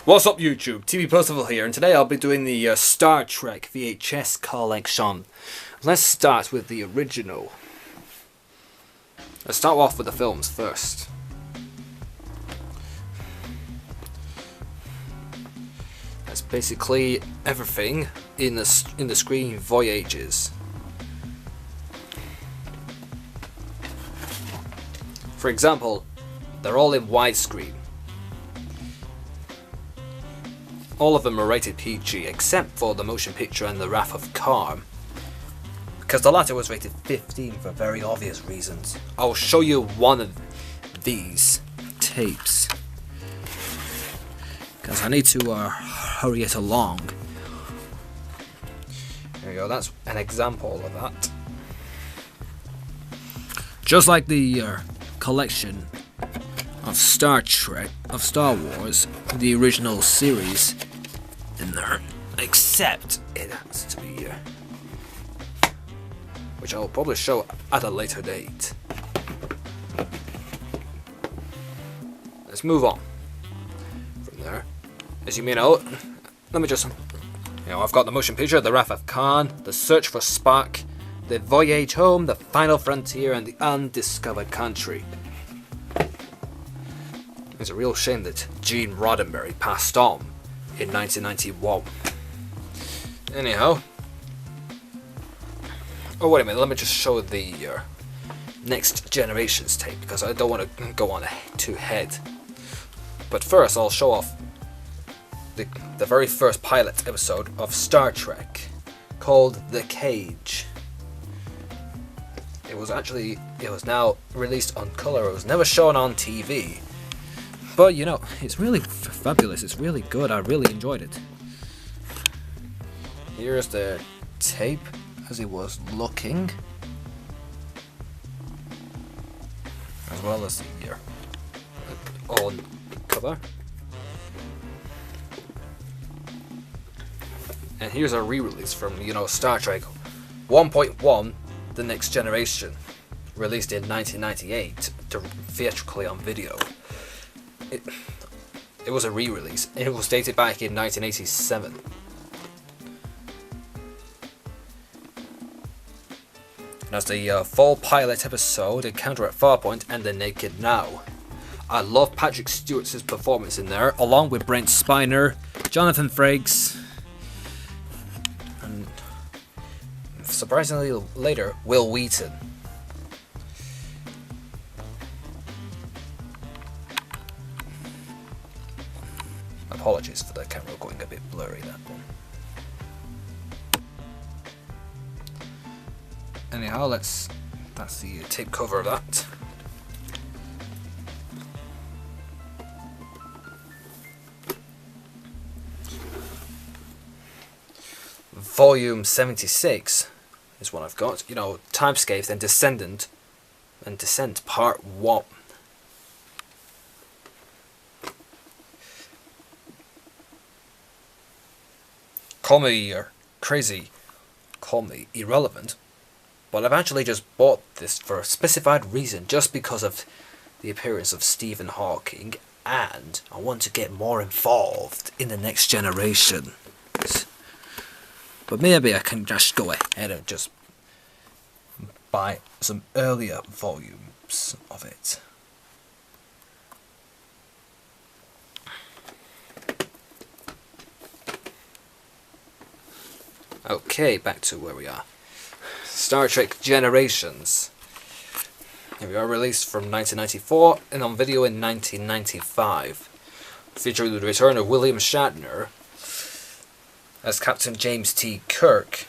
What's up YouTube, TV Percival here, and today I'll be doing the Star Trek VHS collection. Let's start with the original. Let's start off with the films first. That's basically everything in the screen Voyagers. For example, they're all in widescreen. All of them are rated PG, except for the motion picture and the Wrath of Khan, because the latter was rated 15 for very obvious reasons. I'll show you one of these tapes, because I need to hurry it along. There you go, that's an example of that. Just like the collection of Star Trek, of Star Wars, the original series in there, except it has to be here, which I'll probably show at a later date. Let's move on from there. As you may know, let me just, I've got the motion picture, The Wrath of Khan, The Search for Spock, The Voyage Home, The Final Frontier, and The Undiscovered Country. It's a real shame that Gene Roddenberry passed on in 1991. Anyhow. Oh, wait a minute, let me just show the Next Generations tape, because I don't want to go on too ahead. But first, I'll show off the very first pilot episode of Star Trek, called The Cage. It was now released on color. It was never shown on TV. But, you know, it's really fabulous. It's really good. I really enjoyed it. Here's the tape as it was looking, as well as the on cover. And here's a re-release from, Star Trek 1.1, The Next Generation, released in 1998, theatrically on video. It was a re-release. It was dated back in 1987. And that's the full pilot episode, Encounter at Farpoint, and The Naked Now. I love Patrick Stewart's performance in there, along with Brent Spiner, Jonathan Frakes, and surprisingly later, Will Wheaton. Apologies for the camera going a bit blurry, that one. Anyhow, that's the tape cover of that. Volume 76 is what I've got. Timescape, then Descent Part 1. Call me crazy, call me irrelevant, but I've actually just bought this for a specified reason, just because of the appearance of Stephen Hawking, and I want to get more involved in the Next Generation. But maybe I can just go ahead and just buy some earlier volumes of it. Okay, back to where we are. Star Trek Generations. Here we are, released from 1994 and on video in 1995. Featuring the return of William Shatner as Captain James T. Kirk.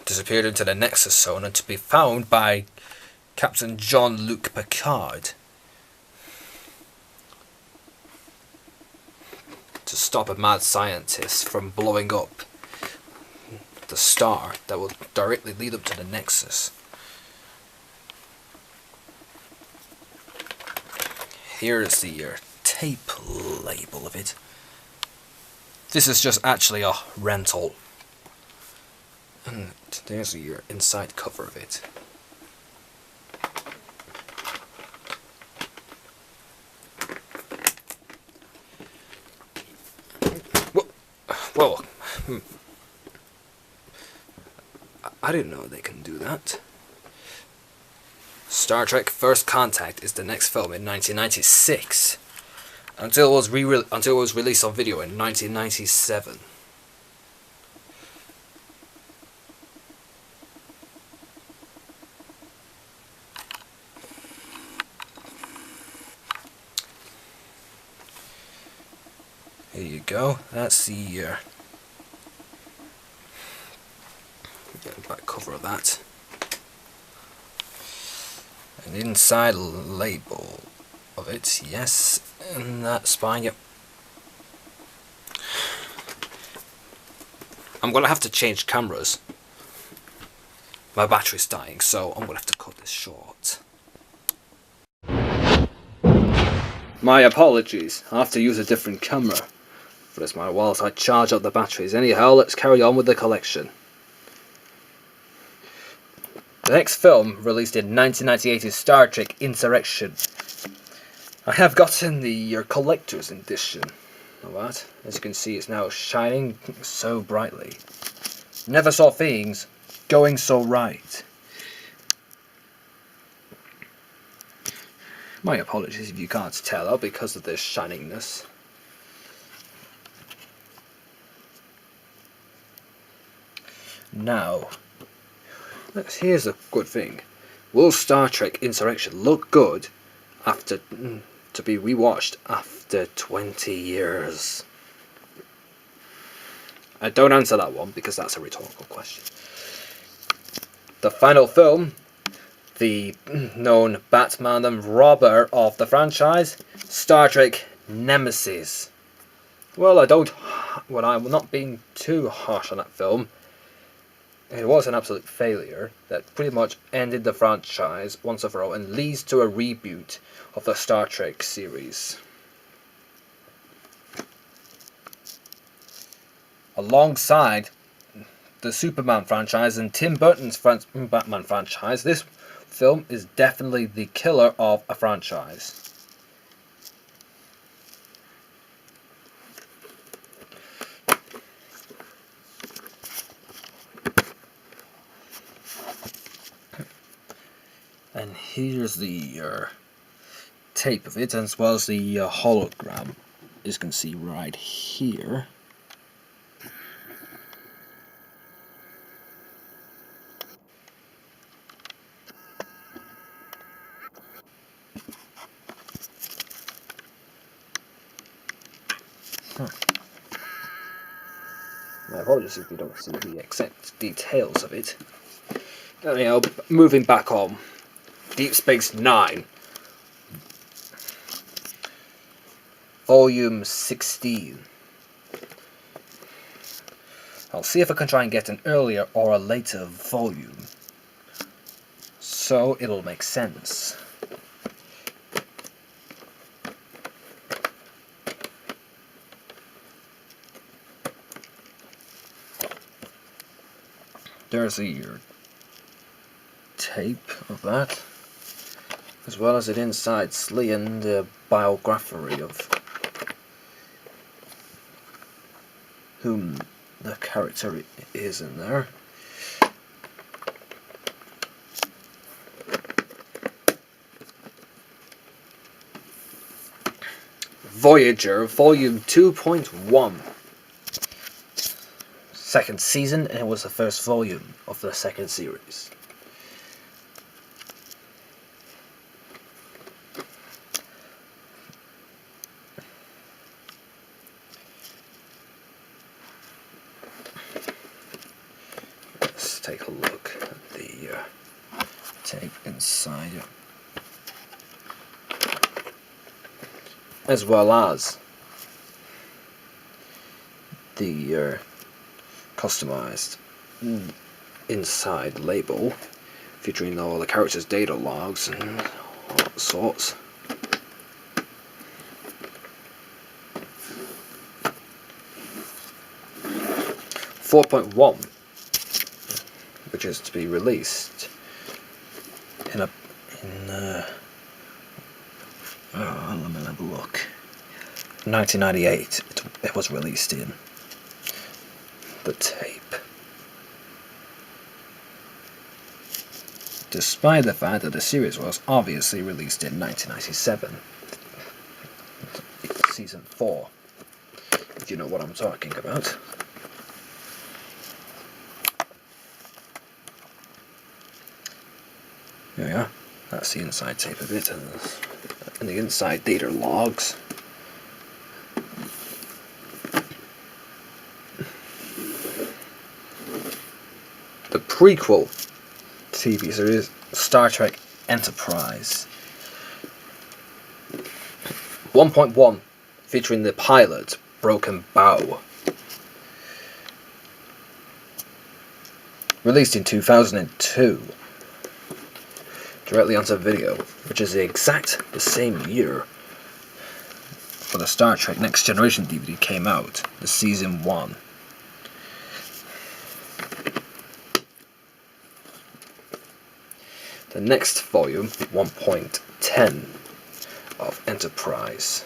Disappeared into the Nexus Zone and to be found by Captain Jean-Luc Picard to stop a mad scientist from blowing up the star that will directly lead up to the Nexus. Here is the tape label of it. This is just actually a rental. And there's the inside cover of it. Whoa. I didn't know they can do that. Star Trek First Contact is the next film in 1996, until it was released on video in 1997. Here you go. That's the back cover of that. An inside label of it, yes, and that spine, yep. I'm gonna have to change cameras. My battery's dying, so I'm gonna have to cut this short. My apologies, I have to use a different camera for this whilst I charge up the batteries. Anyhow, let's carry on with the collection. The next film, released in 1998, is Star Trek Insurrections. I have gotten the collector's edition of that. As you can see, it's now shining so brightly. Never saw things going so right. My apologies if you can't tell because of this shiningness. Now, here's a good thing. Will Star Trek Insurrection look good after to be rewatched after 20 years? Don't answer that one because that's a rhetorical question. The final film, the known Batman and Robber of the franchise, Star Trek Nemesis. Well, I'm not being too harsh on that film. It was an absolute failure that pretty much ended the franchise once and for all and leads to a reboot of the Star Trek series. Alongside the Superman franchise and Tim Burton's Batman franchise, this film is definitely the killer of a franchise. And here's the tape of it, as well as the hologram, as you can see right here. My apologies if you don't see the exact details of it. Anyhow, moving back on. Deep Space Nine, Volume 16. I'll see if I can try and get an earlier or a later volume, so it'll make sense. There's your tape of that, as well as an inside slee and biography of whom the character is in there. Voyager, Volume 2.1. Second season, and it was the first volume of the second series. Let's take a look at the tape inside it, as well as the customized inside label featuring all the characters' data logs and all sorts. .1, which is to be released let me have a look. 1998 it was released in. the tape. Despite the fact that the series was obviously released in 1997. Season 4, if you know what I'm talking about. There we are. That's the inside tape of it, and the inside data logs. The prequel TV series, Star Trek Enterprise. 1.1, featuring the pilot, Broken Bow. Released in 2002. Directly onto video, which is the same year for the Star Trek Next Generation DVD came out, the Season 1. The next volume, 1.10 of Enterprise.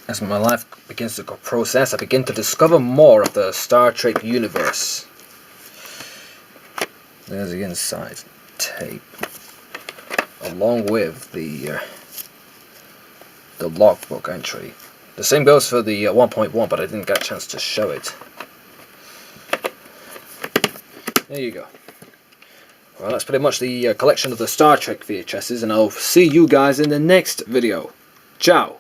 As my life begins to go process, I begin to discover more of the Star Trek universe. There's the inside tape, along with the logbook entry. The same goes for the 1.1, but I didn't get a chance to show it. There you go. Well, that's pretty much the collection of the Star Trek VHSs, and I'll see you guys in the next video. Ciao!